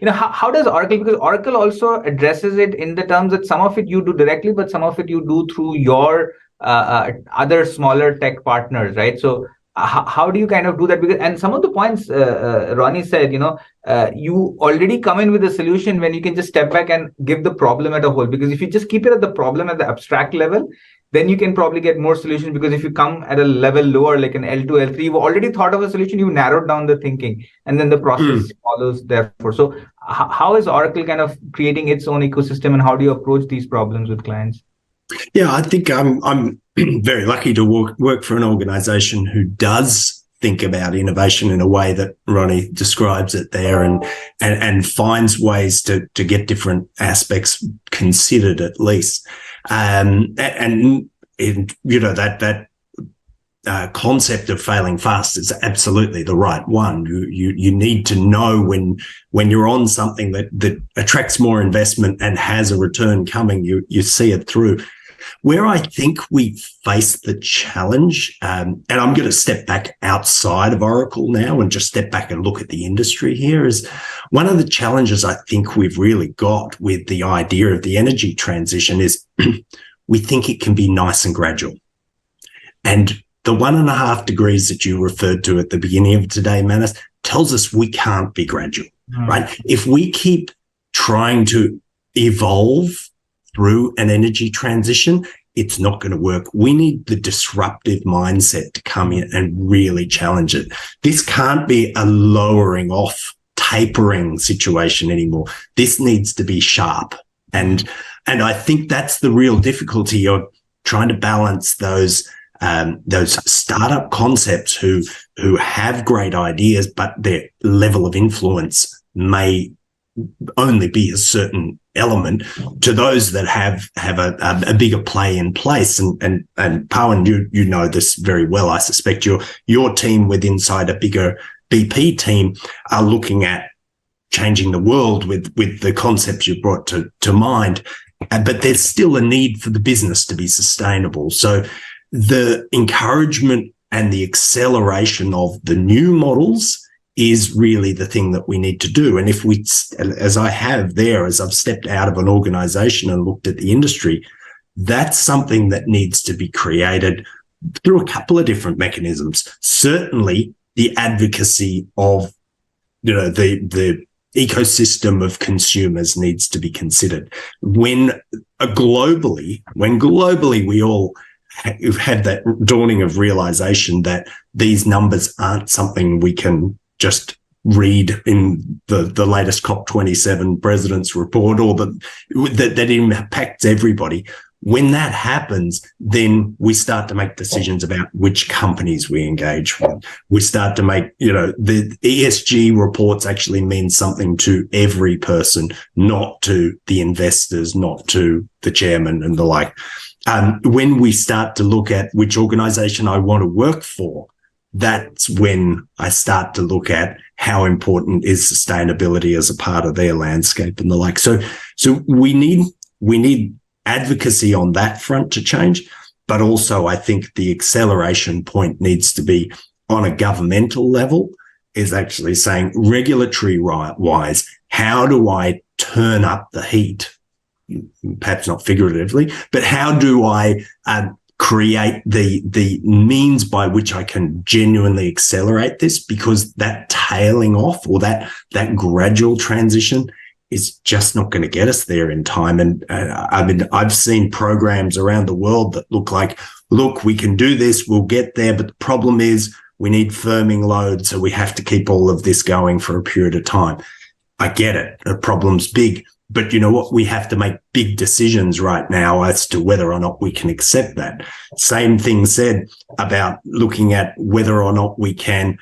how does Oracle, because Oracle also addresses it in the terms that some of it you do directly, but some of it you do through your other smaller tech partners, right? So how do you kind of do that? Because, and some of the points Ronnie said, you already come in with a solution when you can just step back and give the problem at a whole. Because if you just keep it at the problem at the abstract level, then you can probably get more solutions. Because if you come at a level lower, like an L2, L3, you've already thought of a solution, you narrowed down the thinking, and then the process follows therefore. So how is Oracle kind of creating its own ecosystem, and how do you approach these problems with clients? Yeah, I think I'm very lucky to work for an organization who does think about innovation in a way that Ronnie describes it there, and finds ways to get different aspects considered at least. And that concept of failing fast is absolutely the right one. You need to know when you're on something that attracts more investment and has a return coming, you see it through. Where I think we face the challenge, and I'm going to step back outside of Oracle now and just step back and look at the industry here, is one of the challenges I think we've really got with the idea of the energy transition is we think it can be nice and gradual. And the 1.5 degrees that you referred to at the beginning of today, Manas, tells us we can't be gradual, right? If we keep trying to evolve through an energy transition, it's not going to work. We need the disruptive mindset to come in and really challenge it. This can't be a lowering off, tapering situation anymore. This needs to be sharp. And I think that's the real difficulty of trying to balance those startup concepts who have great ideas, but their level of influence may only be a certain element, to those that have a bigger play in place. And Pawan, you know this very well. I suspect your team inside a bigger BP team are looking at changing the world with the concepts you brought to mind. But there's still a need for the business to be sustainable. So the encouragement and the acceleration of the new models is really the thing that we need to do. And if we, as I have there, as I've stepped out of an organization and looked at the industry, that's something that needs to be created through a couple of different mechanisms. Certainly the advocacy of, the ecosystem of consumers needs to be considered. When globally we all have that dawning of realization that these numbers aren't something we can just read in the latest COP27 president's report, or that impacts everybody. When that happens, then we start to make decisions about which companies we engage with. We start to make, the ESG reports actually mean something to every person, not to the investors, not to the chairman and the like. When we start to look at which organization I want to work for, that's when I start to look at how important is sustainability as a part of their landscape and the like. So we need advocacy on that front to change, but also I think the acceleration point needs to be on a governmental level, is actually saying regulatory wise, how do I turn up the heat? Perhaps not figuratively, but how do I create the means by which I can genuinely accelerate this? Because that tailing off, or that gradual transition, is just not going to get us there in time. And I've seen programs around the world that look, we can do this, we'll get there, but the problem is we need firming load, so we have to keep all of this going for a period of time. I get it, the problem's big. But you know what? We have to make big decisions right now as to whether or not we can accept that. Same thing said about looking at whether or not we can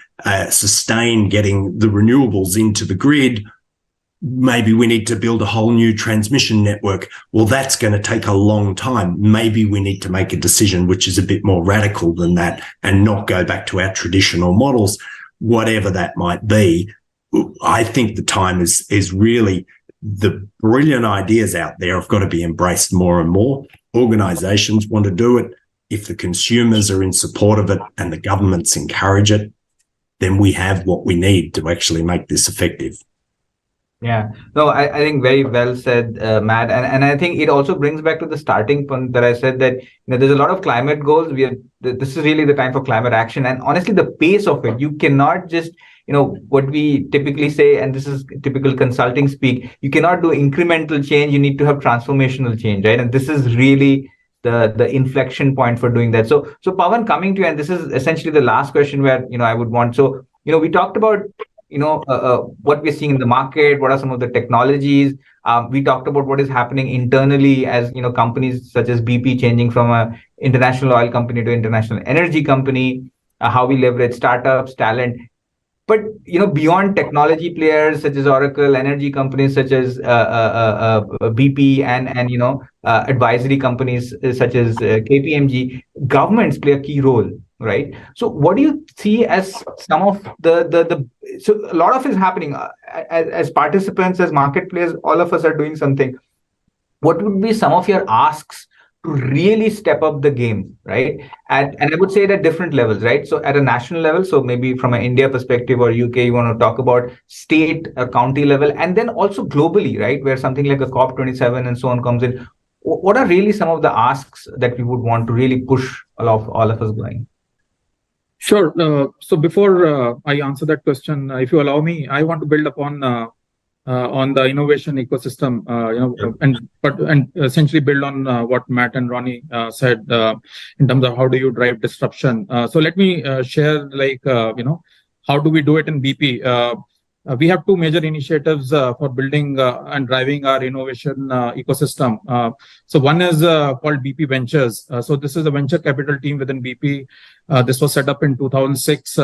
sustain getting the renewables into the grid. Maybe we need to build a whole new transmission network. Well, that's going to take a long time. Maybe we need to make a decision which is a bit more radical than that and not go back to our traditional models, whatever that might be. I think the time is really, the brilliant ideas out there have got to be embraced more and more. Organizations want to do it. If the consumers are in support of it and the governments encourage it, then we have what we need to actually make this effective. Yeah, no, I think very well said, Matt. And I think it also brings back to the starting point that I said that, there's a lot of climate goals. This is really the time for climate action. And honestly, the pace of it, you cannot just, what we typically say, and this is typical consulting speak, you cannot do incremental change. You need to have transformational change, right? And this is really the inflection point for doing that. So Pawan, coming to you, and this is essentially the last question where, I would want, so, we talked about, what we're seeing in the market, what are some of the technologies. We talked about what is happening internally as, companies such as BP changing from an international oil company to international energy company, how we leverage startups, talent. But beyond technology players such as Oracle, energy companies such as BP, and advisory companies such as KPMG, governments play a key role, right? So what do you see as some of the so a lot of is happening as participants, as market players, all of us are doing something. What would be some of your asks to really step up the game, right? And I would say it at different levels, right? So at a national level, so maybe from an India perspective or UK, you want to talk about state or county level, and then also globally, right? Where something like a COP27 and so on comes in. What are really some of the asks that we would want to really push all of us going? Sure. So before I answer that question, if you allow me, I want to build upon the innovation ecosystem, and essentially build on what Matt and Ronnie said in terms of how do you drive disruption. So let me share, how do we do it in BP? We have two major initiatives for building and driving our innovation ecosystem. So one is called BP Ventures. So this is a venture capital team within BP. This was set up in 2006.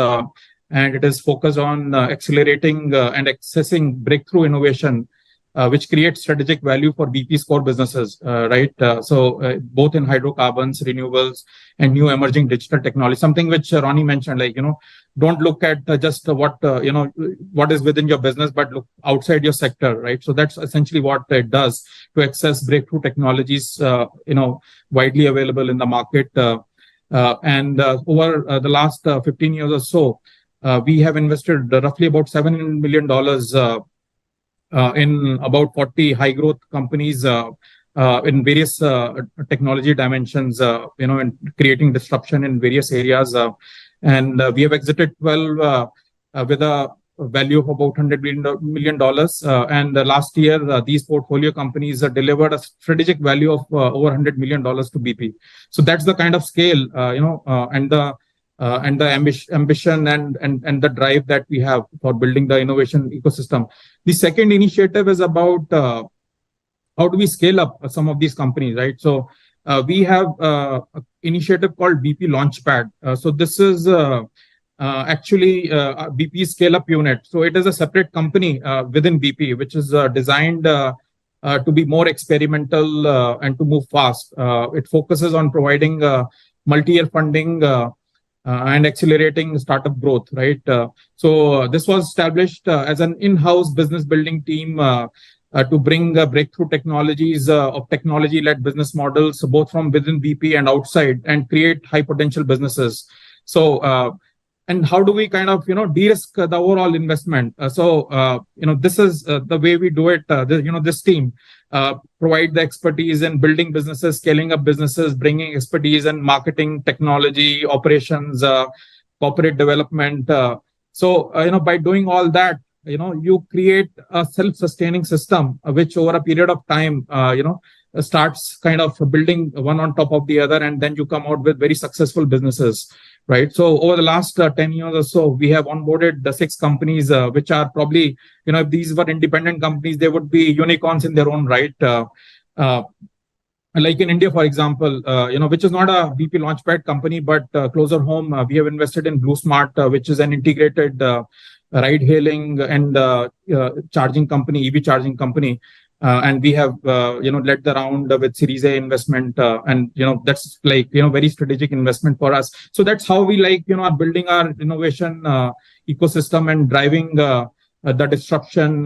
And it is focused on accelerating and accessing breakthrough innovation, which creates strategic value for BP's core businesses, right? So both in hydrocarbons, renewables, and new emerging digital technology. Something which Ronnie mentioned, don't look at just what is within your business, but look outside your sector, right? So that's essentially what it does to access breakthrough technologies, widely available in the market. And over the last 15 years or so, we have invested roughly about $700 million in about 40 high growth companies in various technology dimensions, and creating disruption in various areas. And we have exited 12 with a value of about $100 million. And last year, these portfolio companies delivered a strategic value of over $100 million to BP. So that's the kind of scale, and the ambition and the drive that we have for building the innovation ecosystem. The second initiative is about how do we scale up some of these companies, right? So we have an initiative called BP Launchpad. So this is actually BP Scale Up Unit. So it is a separate company within BP, which is designed to be more experimental and to move fast. It focuses on providing multi-year funding and accelerating startup growth, right? So this was established as an in-house business building team to bring breakthrough technologies of technology-led business models, both from within BP and outside, and create high potential businesses. So, and how do we kind of, de-risk the overall investment? This is the way we do it. This team provide the expertise in building businesses, scaling up businesses, bringing expertise in marketing, technology, operations, corporate development. By doing all that, you create a self-sustaining system, which over a period of time, starts kind of building one on top of the other, and then you come out with very successful businesses, right? So over the last 10 years or so, we have onboarded the 6 companies, which are probably, if these were independent companies, they would be unicorns in their own right. Like in India, for example, which is not a BP Launchpad company, but closer home, we have invested in Blue Smart, which is an integrated ride-hailing and charging company, EV charging company. And we have, led the round with Series A investment. And, that's very strategic investment for us. So that's how we are building our innovation ecosystem and driving the disruption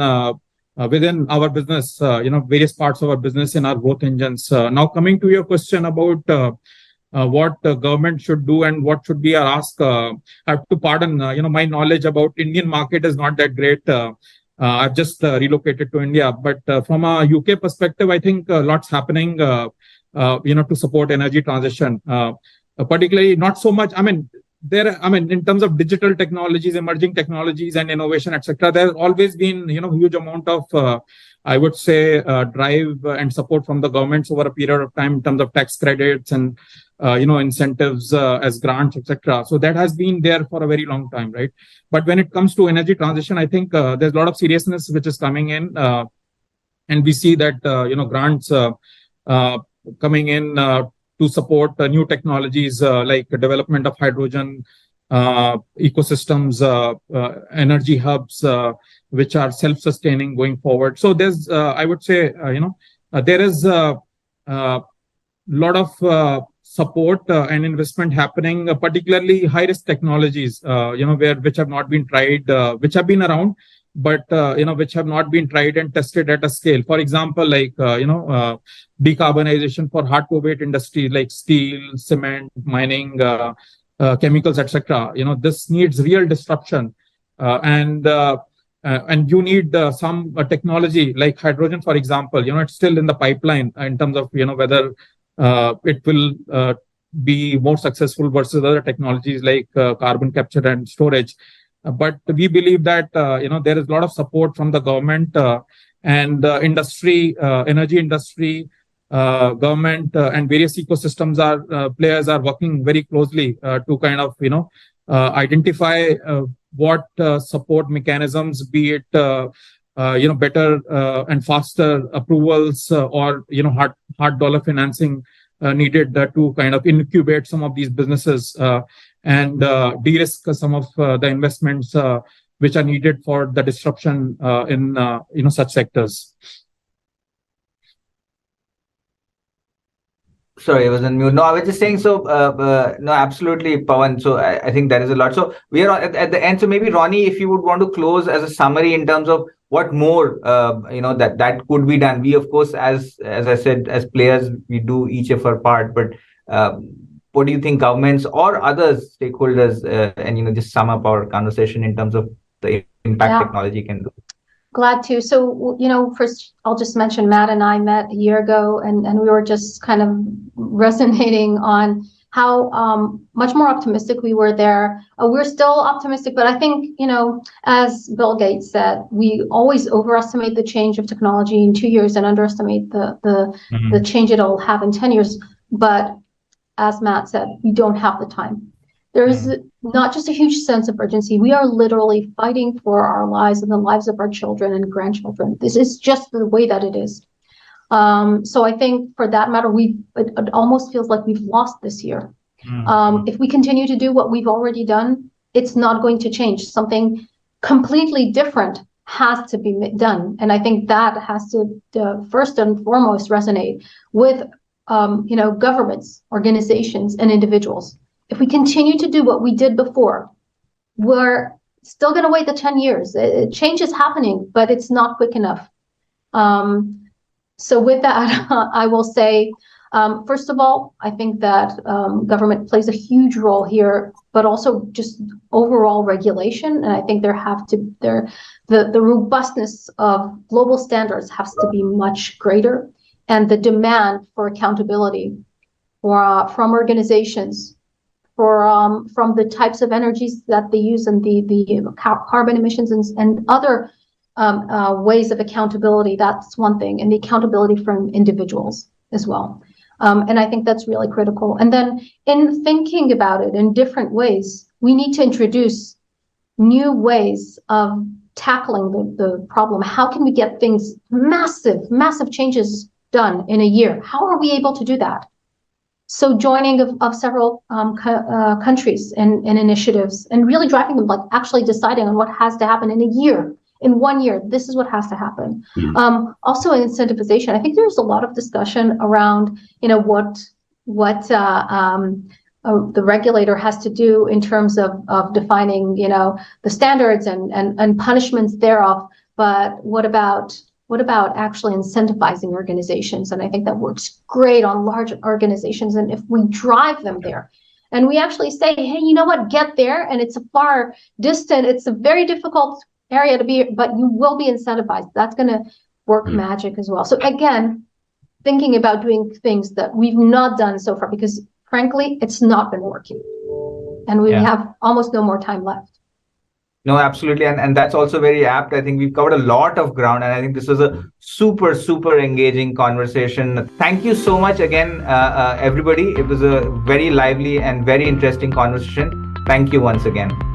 within our business, various parts of our business in our growth engines. Now, coming to your question about what the government should do and what should be our ask, I have to pardon, my knowledge about Indian market is not that great. I've just relocated to India, but from a UK perspective, I think lots happening, to support energy transition. Particularly, not so much. In terms of digital technologies, emerging technologies, and innovation, etc., there's always been, huge amount of, I would say, drive and support from the governments over a period of time in terms of tax credits and, incentives as grants, etc. So that has been there for a very long time, right? But when it comes to energy transition, I think there's a lot of seriousness which is coming in, and we see that, grants coming in to support new technologies like the development of hydrogen, ecosystems, energy hubs, which are self-sustaining going forward. So there's, I would say, there is a lot of support and investment happening, particularly high-risk technologies, which have not been tried, which have been around, but which have not been tried and tested at a scale. For example, like decarbonization for hard-to-abate industries like steel, cement, mining, chemicals, etc. This needs real disruption, and you need some technology like hydrogen, for example. It's still in the pipeline in terms of whether it will be more successful versus other technologies like carbon capture and storage. But we believe that there is a lot of support from the government and industry, energy industry, government, and various ecosystems players are working very closely to kind of identify what support mechanisms, be it better and faster approvals or hard dollar financing needed to kind of incubate some of these businesses and de-risk some of the investments which are needed for the disruption in such sectors. Sorry, I was on mute. No, I was just saying, so no, absolutely, Pawan. So I think that is a lot. So we are at the end. So maybe Ronnie, if you would want to close as a summary in terms of what more that could be done. We, of course, as I said, as players, we do each of our part. But what do you think governments or other stakeholders, and just sum up our conversation in terms of the impact technology can do? Glad to. So, first I'll just mention Matt and I met a year ago, and we were just kind of resonating on how much more optimistic we were there. We're still optimistic, but I think, as Bill Gates said, we always overestimate the change of technology in 2 years and underestimate the change it'll have in 10 years. But as Matt said, we don't have the time. There is not just a huge sense of urgency. We are literally fighting for our lives and the lives of our children and grandchildren. This is just the way that it is. So I think for that matter, it almost feels like we've lost this year. If we continue to do what we've already done, it's not going to change. Something completely different has to be done. And I think that has to first and foremost resonate with governments, organizations, and individuals. If we continue to do what we did before, we're still going to wait the 10 years. Change is happening, but it's not quick enough. So with that, I will say, first of all, I think that government plays a huge role here, but also just overall regulation. And I think the robustness of global standards has to be much greater, and the demand for accountability from organizations, from the types of energies that they use and the carbon emissions and other ways of accountability. That's one thing, and the accountability from individuals as well. And I think that's really critical. And then in thinking about it in different ways, we need to introduce new ways of tackling the problem. How can we get things, massive changes done in a year? How are we able to do that? So joining of several countries and initiatives and really driving them, like actually deciding on what has to happen in a year. In 1 year, this is what has to happen. Also incentivization. I think there's a lot of discussion around, what the regulator has to do in terms of defining, the standards and punishments thereof. But what about actually incentivizing organizations? And I think that works great on large organizations. And if we drive them there and we actually say, hey, you know what, get there, and it's a far distant, it's a very difficult area to be, but you will be incentivized. That's going to work magic as well. So again, thinking about doing things that we've not done so far, because frankly, it's not been working. And we have almost no more time left. No, absolutely. And that's also very apt. I think we've covered a lot of ground, and I think this was a super, super engaging conversation. Thank you so much again, everybody. It was a very lively and very interesting conversation. Thank you once again.